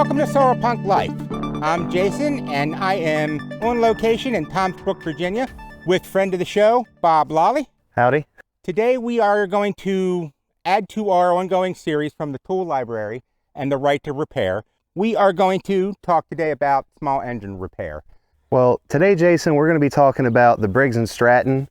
Welcome to Solarpunk Life. I'm Jason, and I am on location in Toms Brook, Virginia, with friend of the show, Bob Lalley. Howdy. Today we are going to add to our ongoing series from the tool library and the right to repair. We are going to talk today about small engine repair. Well, today, Jason, we're going to be talking about the Briggs & Stratton.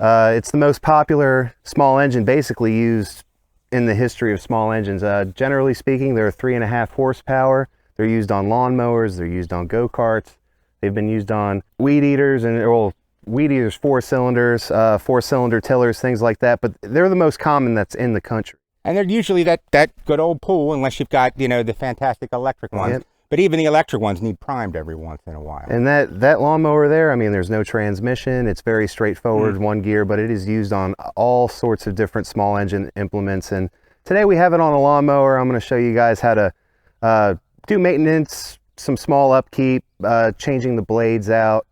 It's the most popular small engine basically used in the history of small engines. Generally speaking, they're 3.5 horsepower. They're used on lawnmowers, they're used on go-karts. They've been used on weed eaters, weed eaters, 4 cylinders, 4-cylinder tillers, things like that. But they're the most common that's in the country. And they're usually that good old pool, unless you've got, the fantastic electric ones. Yep. But even the electric ones need primed every once in a while. And that lawnmower there, I mean, there's no transmission. It's very straightforward, one gear, but it is used on all sorts of different small engine implements. And today we have it on a lawnmower. I'm going to show you guys how to do maintenance, some small upkeep, changing the blades out,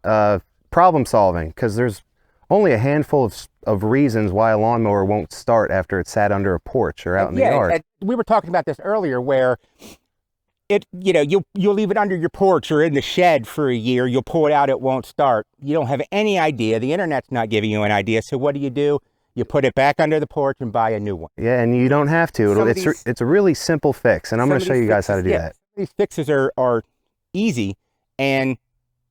problem solving, because there's only a handful of reasons why a lawnmower won't start after it's sat under a porch or out in the yard. We were talking about this earlier, where you'll leave it under your porch or in the shed for a year. You'll pull it out, it won't start. You don't have any idea. The internet's not giving you an idea. So what do? You put it back under the porch and buy a new one. Yeah, and you don't have to. It's a really simple fix, and I'm going to show you guys how to do that. These fixes are easy, and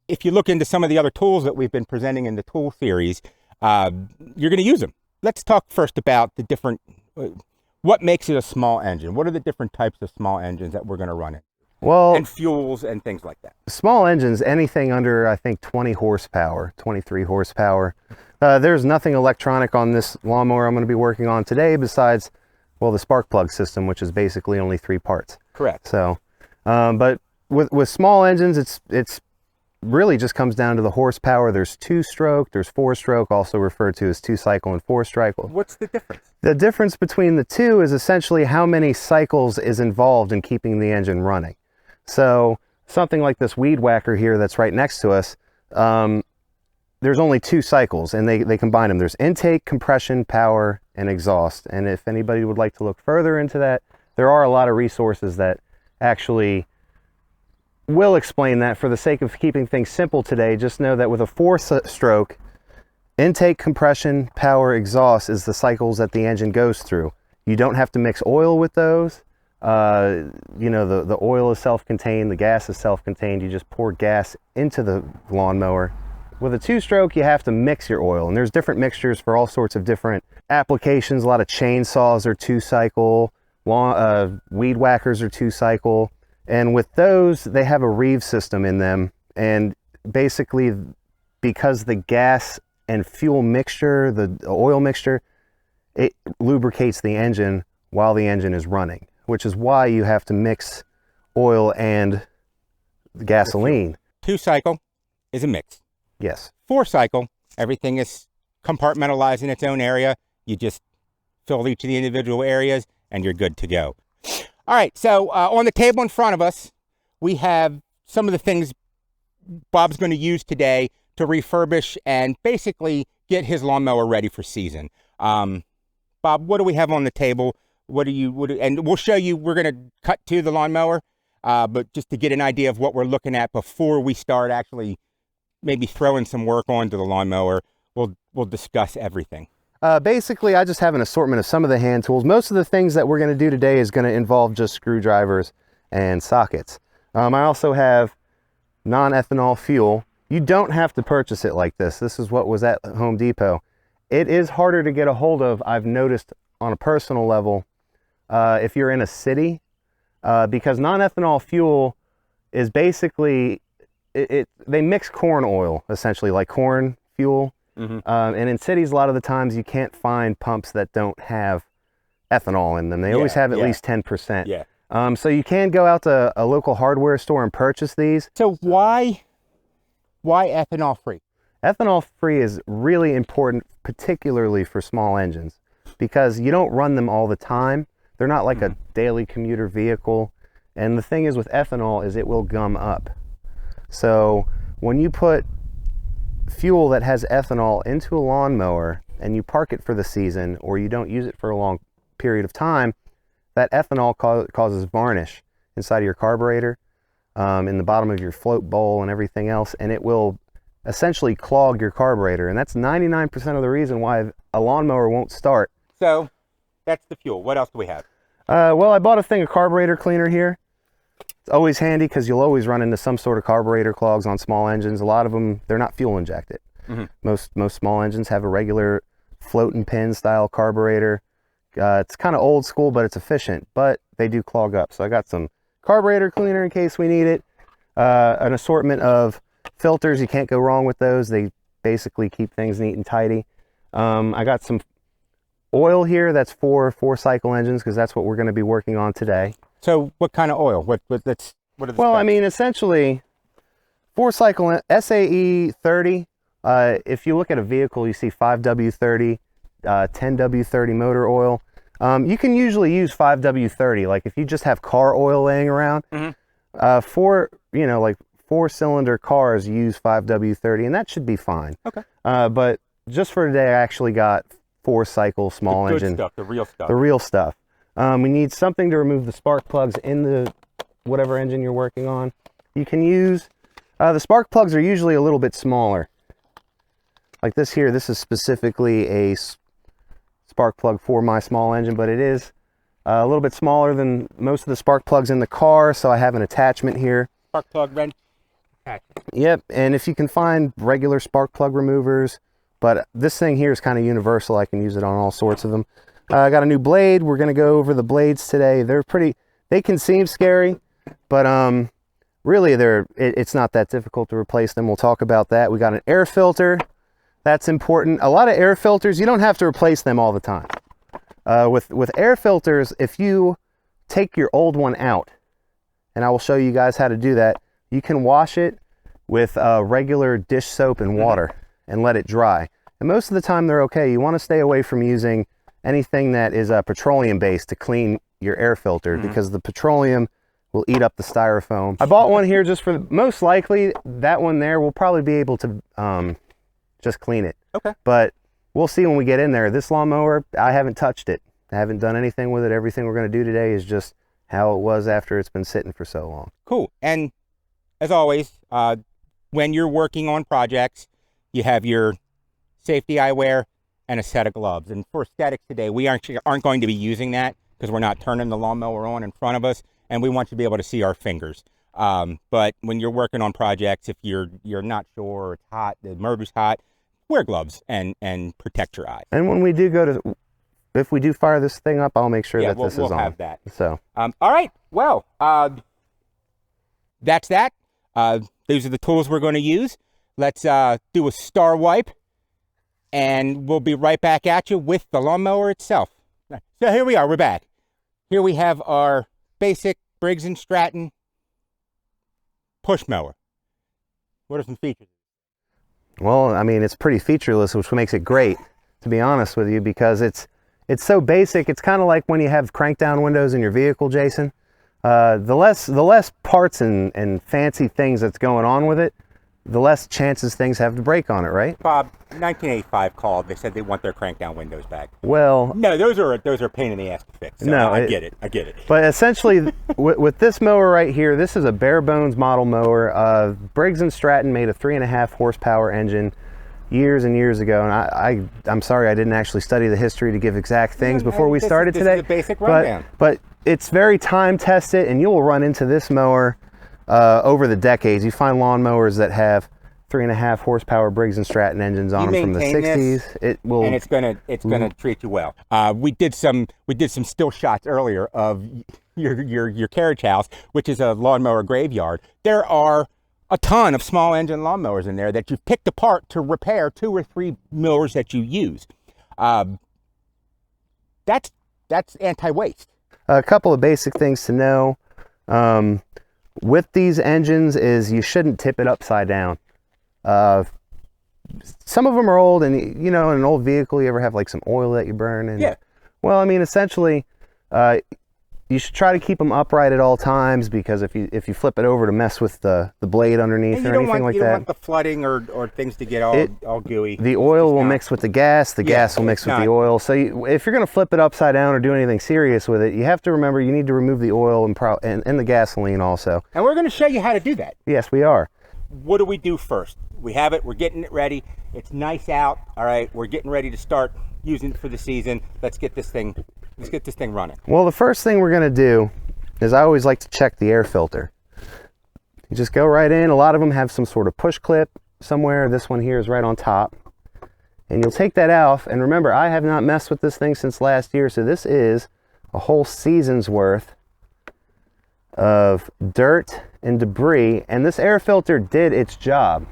if you look into some of the other tools that we've been presenting in the tool series, you're going to use them. Let's talk first about the different, what makes it a small engine? What are the different types of small engines that we're going to run in? Well, and fuels and things like that. Small engines, anything under, I think, 20 horsepower, 23 horsepower. There's nothing electronic on this lawnmower I'm going to be working on today besides, well, the spark plug system, which is basically only 3 parts. Correct. So, but with small engines, it's really just comes down to the horsepower. There's 2-stroke, there's 4-stroke, also referred to as 2-cycle and 4-cycle. What's the difference? The difference between the two is essentially how many cycles is involved in keeping the engine running. So something like this weed whacker here that's right next to us, there's only 2 cycles, and they combine them. There's intake, compression, power, and exhaust. And if anybody would like to look further into that, there are a lot of resources that actually will explain that. For the sake of keeping things simple today, just know that with a 4-stroke, intake, compression, power, exhaust is the cycles that the engine goes through. You don't have to mix oil with those. The oil is self-contained, the gas is self-contained. You just pour gas into the lawnmower. With a 2-stroke, you have to mix your oil, and there's different mixtures for all sorts of different applications. A lot of chainsaws are 2-cycle, weed whackers are 2-cycle, and with those, they have a reeve system in them. And basically, because the gas and fuel mixture, the oil mixture, it lubricates the engine while the engine is running, which is why you have to mix oil and gasoline. 2-cycle is a mix. Yes. 4-cycle, everything is compartmentalized in its own area. You just fill each of the individual areas and you're good to go. All right, so on the table in front of us, we have some of the things Bob's going to use today to refurbish and basically get his lawnmower ready for season. Bob, what do we have on the table? And we'll show you, we're going to cut to the lawnmower, but just to get an idea of what we're looking at before we start actually maybe throwing some work onto the lawnmower, we'll discuss everything. Basically, I just have an assortment of some of the hand tools. Most of the things that we're going to do today is going to involve just screwdrivers and sockets. I also have non-ethanol fuel. You don't have to purchase it like this. This is what was at Home Depot. It is harder to get a hold of, I've noticed on a personal level, if you're in a city, because non-ethanol fuel is basically, they mix corn oil, essentially, like corn fuel. And in cities, a lot of the times you can't find pumps that don't have ethanol in them. They always have at least 10%. Yeah. So you can go out to a local hardware store and purchase these. So why ethanol free? Ethanol free is really important, particularly for small engines, because you don't run them all the time. They're not like a daily commuter vehicle. And the thing is with ethanol is it will gum up. So when you put fuel that has ethanol into a lawnmower and you park it for the season, or you don't use it for a long period of time, that ethanol causes varnish inside of your carburetor, in the bottom of your float bowl and everything else, and it will essentially clog your carburetor. And that's 99% of the reason why a lawnmower won't start. So that's the fuel. What else do we have? Well, I bought a thing of carburetor cleaner here. It's always handy because you'll always run into some sort of carburetor clogs on small engines. A lot of them, they're not fuel injected. Most small engines have a regular float and pin style carburetor. It's kind of old school, but it's efficient, but they do clog up. So I got some carburetor cleaner in case we need it. An assortment of filters. You can't go wrong with those. They basically keep things neat and tidy. I got some oil here that's for 4-cycle engines because that's what we're going to be working on today. So what kind of oil? What are the Well, specs? I mean, essentially 4-cycle SAE 30. If you look at a vehicle, you see 5W30, 10W30 motor oil. You can usually use 5W30. Like if you just have car oil laying around, like 4-cylinder cars use 5W30, and that should be fine. Okay. But just for today, I actually got 4-cycle small the good engine. stuff, the real stuff. The real stuff. We need something to remove the spark plugs in the whatever engine you're working on. You can use, the spark plugs are usually a little bit smaller. Like this here, this is specifically a spark plug for my small engine, but it is a little bit smaller than most of the spark plugs in the car, so I have an attachment here. Spark plug wrench attachment. Yep, and if you can find regular spark plug removers, but this thing here is kind of universal. I can use it on all sorts of them. I got a new blade. We're going to go over the blades today. They can seem scary, but really it's not that difficult to replace them. We'll talk about that. We got an air filter. That's important. A lot of air filters, you don't have to replace them all the time. With air filters, if you take your old one out, and I will show you guys how to do that, you can wash it with regular dish soap and water and let it dry. And most of the time they're okay. You want to stay away from using anything that is petroleum based to clean your air filter because the petroleum will eat up the styrofoam. I bought one here just for, most likely that one there will probably be able to just clean it. Okay. But we'll see when we get in there. This lawnmower, I haven't touched it. I haven't done anything with it. Everything we're going to do today is just how it was after it's been sitting for so long. Cool. And as always, when you're working on projects, you have your safety eyewear and a set of gloves. And for aesthetics today, we aren't going to be using that because we're not turning the lawnmower on in front of us, and we want you to be able to see our fingers. But when you're working on projects, if you're not sure, it's hot, the motor's hot, wear gloves and protect your eyes. And when we do go to, if we do fire this thing up, I'll make sure that this is on. We'll have that. So. All right. Well, that's that. These are the tools we're going to use. Let's do a star wipe, and we'll be right back at you with the lawnmower itself. So here we are. We're back. Here we have our basic Briggs & Stratton push mower. What are some features? Well, I mean, it's pretty featureless, which makes it great, to be honest with you, because it's so basic. It's kind of like when you have crank down windows in your vehicle, Jason. The less parts and fancy things that's going on with it, the less chances things have to break on it, right? Bob, 1985 called. They said they want their crank down windows back. Well, no, those are a pain in the ass to fix. So no, I get it. But essentially, with this mower right here, this is a bare bones model mower. Briggs & Stratton made a 3.5 horsepower engine years and years ago, and I'm sorry I didn't actually study the history to give exact things before we started today. This is a basic rundown. But it's very time tested, and you will run into this mower over the decades. You find lawnmowers that have 3.5 horsepower Briggs & Stratton engines on them from the 60s. It will, and it's gonna treat you well. We did some still shots earlier of your carriage house, which is a lawnmower graveyard. There are a ton of small engine lawnmowers in there that you've picked apart to repair 2 or 3 mowers that you use. That's anti-waste. A couple of basic things to know with these engines is you shouldn't tip it upside down. Some of them are old, and you know, in an old vehicle, you ever have like some oil that you burn? And, yeah. Well, I mean, essentially, you should try to keep them upright at all times, because if you flip it over to mess with the blade underneath or anything like you that, don't want the flooding or things to get all gooey. The oil will mix with the gas. The gas will mix with the oil. So if you're going to flip it upside down or do anything serious with it, you have to remember you need to remove the oil and the gasoline also. And we're going to show you how to do that. Yes, we are. What do we do first? We have it. We're getting it ready. It's nice out. All right, we're getting ready to start using it for the season. Let's get this thing running. Well, the first thing we're going to do is I always like to check the air filter. You just go right in. A lot of them have some sort of push clip somewhere. This one here is right on top. And you'll take that off. And remember, I have not messed with this thing since last year. So this is a whole season's worth of dirt and debris. And this air filter did its job.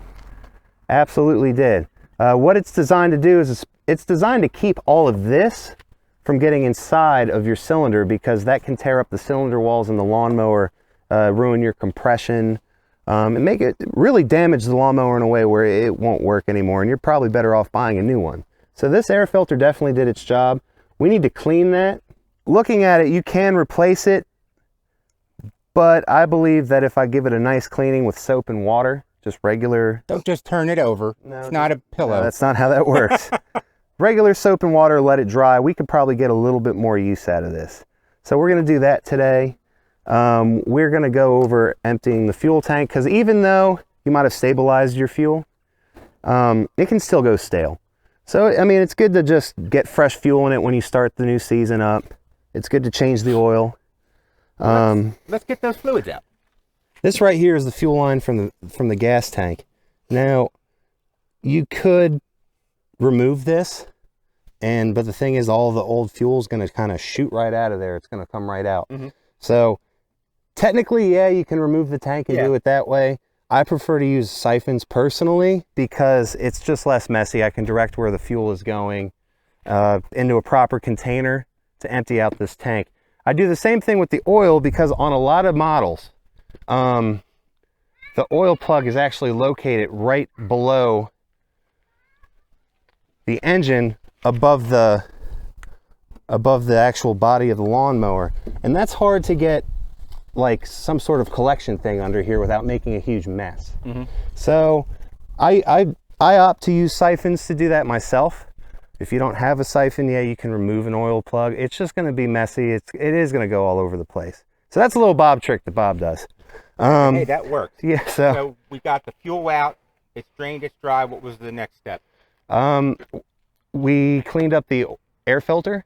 Absolutely did. What it's designed to do is it's designed to keep all of this from getting inside of your cylinder, because that can tear up the cylinder walls in the lawnmower, ruin your compression, and make it really damage the lawnmower in a way where it won't work anymore, and you're probably better off buying a new one. So this air filter definitely did its job. We need to clean that. Looking at it, you can replace it, but I believe that if I give it a nice cleaning with soap and water, just regular... Don't just turn it over. No, it's not a pillow. No, that's not how that works. Regular soap and water, let it dry. We could probably get a little bit more use out of this. So we're going to do that today. We're going to go over emptying the fuel tank, because even though you might have stabilized your fuel, it can still go stale. So, I mean, it's good to just get fresh fuel in it when you start the new season up. It's good to change the oil. Let's get those fluids out. This right here is the fuel line from the gas tank. Now, you could remove this, but the thing is, all the old fuel is going to kind of shoot right out of there. It's going to come right out. So technically, yeah, you can remove the tank and do it that way. I prefer to use siphons personally, because it's just less messy. I can direct where the fuel is going into a proper container to empty out this tank. I do the same thing with the oil, because on a lot of models, the oil plug is actually located right below the engine, above the actual body of the lawnmower, and that's hard to get like some sort of collection thing under here without making a huge mess. So I opt to use siphons to do that myself. If you don't have a siphon, yeah, you can remove an oil plug. It's just going to be messy. It is going to go all over the place. So that's a little Bob trick that Bob does. Hey, that worked. Yeah. So we got the fuel out. It's drained. It's dry. What was the next step? We cleaned up the air filter.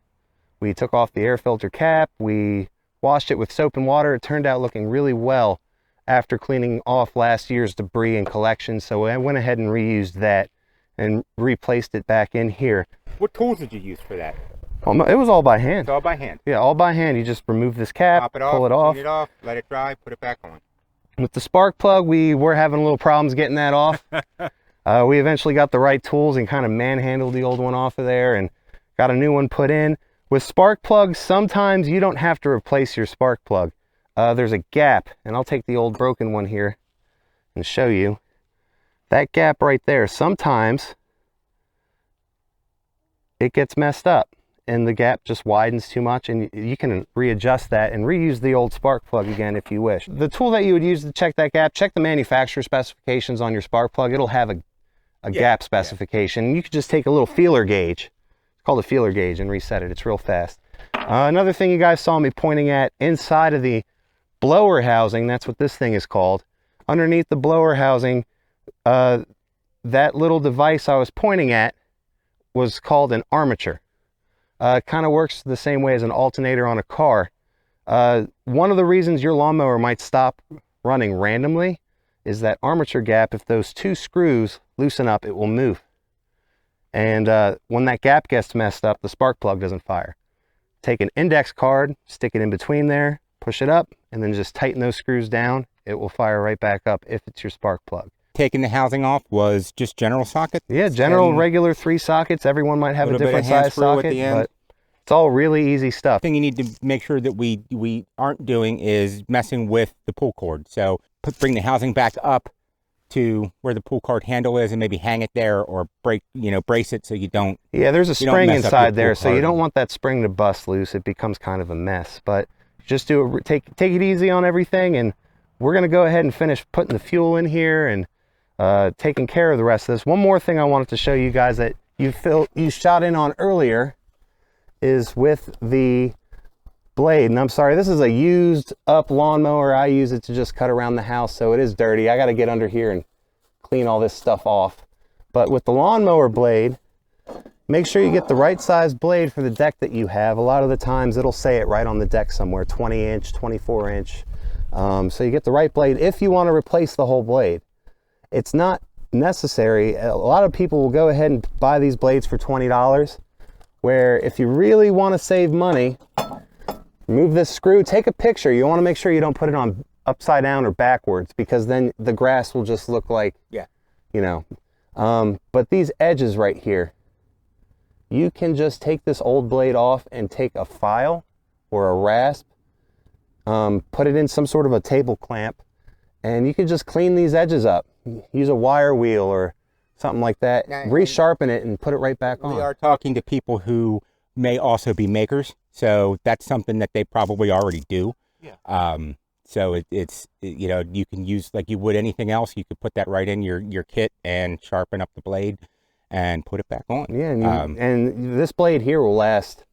We took off the air filter cap. We washed it with soap and water. It turned out looking really well after cleaning off last year's debris and collection. So I went ahead and reused that and replaced it back in here. What tools did you use for that? It was all by hand. It's all by hand. Yeah, all by hand. You just remove this cap, Pop it off, pull it off, clean it off, let it dry, put it back on. With the spark plug, we were having a little problems getting that off. We eventually got the right tools and kind of manhandled the old one off of there and got a new one put in. With spark plugs, sometimes you don't have to replace your spark plug. There's a gap, and I'll take the old broken one here and show you. That gap right there, sometimes it gets messed up and the gap just widens too much, and you can readjust that and reuse the old spark plug again if you wish. The tool that you would use to check that gap, check the manufacturer specifications on your spark plug. It'll have a gap specification. You could just take a little feeler gauge, it's called a feeler gauge, and reset it. It's real fast. Another thing you guys saw me pointing at inside of the blower housing, that's what this thing is called. Underneath the blower housing, that little device I was pointing at was called an armature. It kind of works the same way as an alternator on a car. One of the reasons your lawnmower might stop running randomly is that armature gap. If those two screws loosen up, it will move. And when that gap gets messed up, the spark plug doesn't fire. Take an index card, stick it in between there, push it up, and then just tighten those screws down. It will fire right back up if it's your spark plug. Taking the housing off was just general socket? Yeah, general regular 3 sockets. Everyone might have a different size socket, but it's all really easy stuff. The thing you need to make sure that we aren't doing is messing with the pull cord. So bring the housing back up to where the pull cord handle is and maybe hang it there, or brace it so you don't. Yeah, there's a spring inside there, so you don't want that spring to bust loose. It becomes kind of a mess, but just take it easy on everything, and we're going to go ahead and finish putting the fuel in here and taking care of the rest of this. One more thing I wanted to show you guys that you shot in on earlier is with the blade. And I'm sorry, this is a used up lawnmower. I use it to just cut around the house, so it is dirty. I got to get under here and clean all this stuff off. But with the lawnmower blade, make sure you get the right size blade for the deck that you have. A lot of the times it'll say it right on the deck somewhere, 20 inch, 24 inch. So you get the right blade if you want to replace the whole blade. It's not necessary. A lot of people will go ahead and buy these blades for $20, where if you really want to save money, remove this screw, take a picture. You want to make sure you don't put it on upside down or backwards, because then the grass will just look like, you know. But these edges right here, you can just take this old blade off and take a file or a rasp, put it in some sort of a table clamp, and you can just clean these edges up. Use a wire wheel or something like that, resharpen it and put it right back on. We are talking to people who may also be makers, so that's something that they probably already do. So you know, you can use like you would anything else. You could put that right in your kit and sharpen up the blade and put it back on. Yeah, and this blade here will last.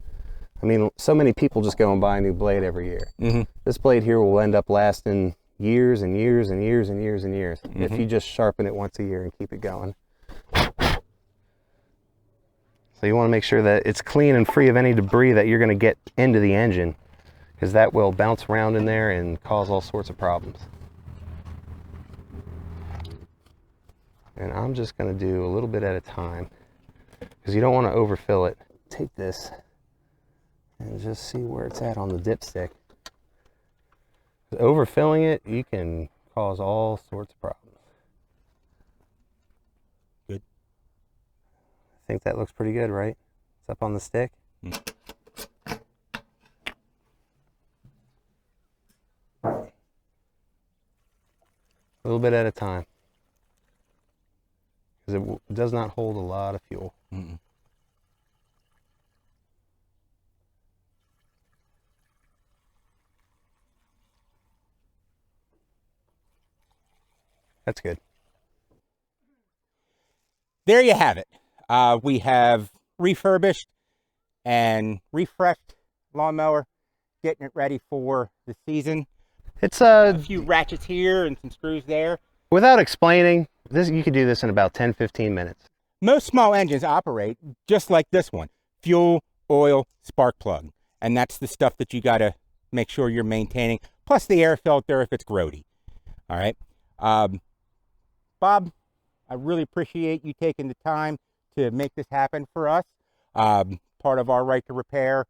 I mean, so many people just go and buy a new blade every year. This blade here will end up lasting years and years and years and years and years if you just sharpen it once a year and keep it going. So you want to make sure that it's clean and free of any debris that you're going to get into the engine, because that will bounce around in there and cause all sorts of problems. And I'm just going to do a little bit at a time, because you don't want to overfill it. Take this and just see where it's at on the dipstick. Overfilling it, you can cause all sorts of problems. Good. I think that looks pretty good, right? It's up on the stick. A little bit at a time, because it does not hold a lot of fuel. That's good. There you have it. We have refurbished and refreshed lawnmower, getting it ready for the season. It's a few ratchets here and some screws there. Without explaining, this you could do this in about 10-15 minutes. Most small engines operate just like this one: fuel, oil, spark plug, and that's the stuff that you got to make sure you're maintaining. Plus the air filter if it's grody. All right. Bob, I really appreciate you taking the time to make this happen for us. Part of our Right to Repair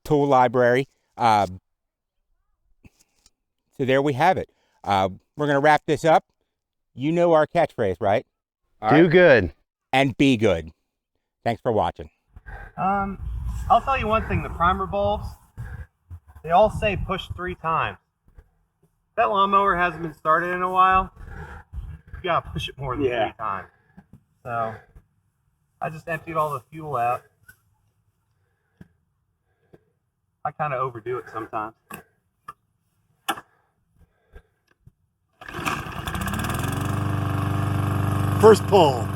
tool library. So there we have it. We're going to wrap this up. You know our catchphrase, right? Do good. And be good. Thanks for watching. I'll tell you one thing, the primer bulbs, they all say push 3 times. That lawnmower hasn't been started in a while. You gotta push it more than 3 times. So I just emptied all the fuel out. I kind of overdo it sometimes. First pull.